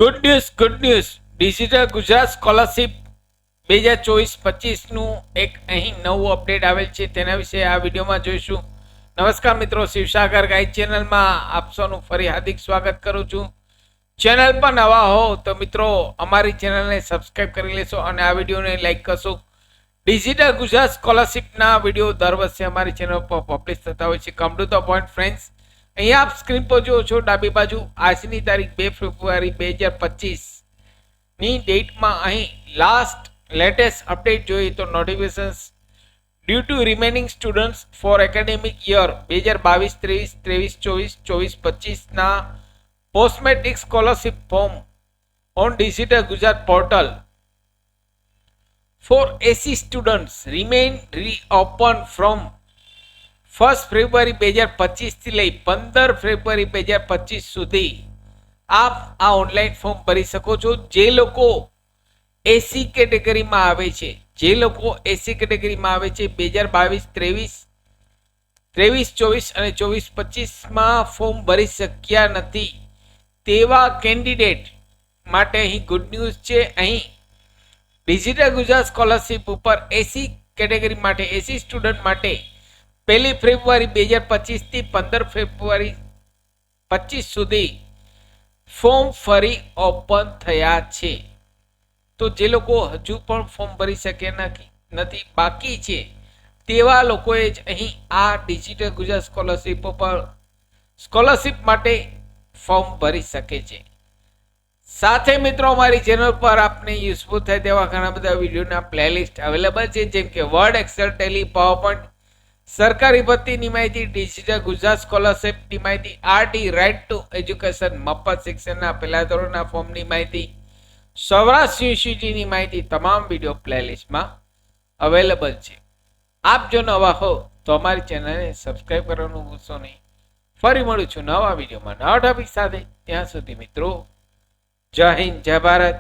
Good news digital Gujarat scholarship 2024-25નું એક અહીં નવું અપડેટ આવેલ છે, તેના વિશે આ વિડીયોમાં જોઈશું. નમસ્કાર મિત્રો, શિવસાગર ગાઈડ ચેનલમાં આપ સૌનું ફરી હાર્દિક સ્વાગત કરું છું. ચેનલ પર નવા હો તો મિત્રો અમારી ચેનલને સબસ્ક્રાઇબ કરી લેશો અને આ વિડીયોને લાઈક કરશો. ડિજિટલ ગુજરાત સ્કોલરશિપના વિડીયો દર વર્ષે અમારી ચેનલ પર પબ્લિશ થતા હોય છે. Come to the point friends, અહીંયા આપ સ્ક્રીન પર જુઓ છો ડાબી બાજુ આજની તારીખ 2 ફેબ્રુઆરી 2025 ની ડેટમાં અહીં લેટેસ્ટ અપડેટ જોઈએ તો notifications due to remaining students for academic year 2022-23, 23-24, 24-25 ના post matric scholarship form on digital Gujarat portal for SC students remain reopen from 1 ફેબ્રુઆરી 2025 થી લઈ 15 ફેબ્રુઆરી 2025 સુધી આપ આ ઓનલાઈન ફોર્મ ભરી શકો છો. જે લોકો એસી કેટેગરીમાં આવે છે 2022-23, 23-24 અને 24-25 માં ફોર્મ ભરી શક્યા નથી તેવા કેન્ડિડેટ માટે અહીં ગુડ ન્યૂઝ છે. અહીં ડિજિટલ ગુજરાત સ્કોલરશિપ ઉપર એસી કેટેગરી માટે એસી સ્ટુડન્ટ માટે 1 ફેબ્રુઆરી 2025 થી 15 ફેબ્રુઆરી 25 સુધી ફોર્મ ફરી ઓપન થયા છે. તો જે લોકો હજુ પણ ફોર્મ ભરી શક્યા નથી, બાકી છે તેવા લોકોએ જ અહીં આ ડિજિટલ ગુજરાત સ્કોલરશિપ ઉપર સ્કોલરશિપ માટે ફોર્મ ભરી શકે છે. સાથે મિત્રો અમારી ચેનલ પર આપને યુઝફુલ થાય તેવા ઘણા બધા વિડીયોના પ્લેલિસ્ટ અવેલેબલ છે, જેમ કે વર્ડ, એક્સેલ, ટેલી, પાવરપોઈન્ટ, સરકારી ભરતીની માહિતી, ડિજિટલ ગુજરાત સ્કોલરશિપની માહિતી, આરટી રાઇટ ટુ એજ્યુકેશન મફત શિક્ષણના પહેલા ધોરણના ફોર્મની માહિતી, સૌરાષ્ટ્ર યુનિવર્સિટીની માહિતી, તમામ વિડીયો પ્લેલિસ્ટમાં અવેલેબલ છે. આપ જો નવા હો તો અમારી ચેનલને સબસ્ક્રાઇબ કરવાનું ભૂલશો નહીં. ફરી મળું છું નવા વિડીયોમાં નવા ટોપિક સાથે. ત્યાં સુધી મિત્રો જય હિન્દ, જય ભારત.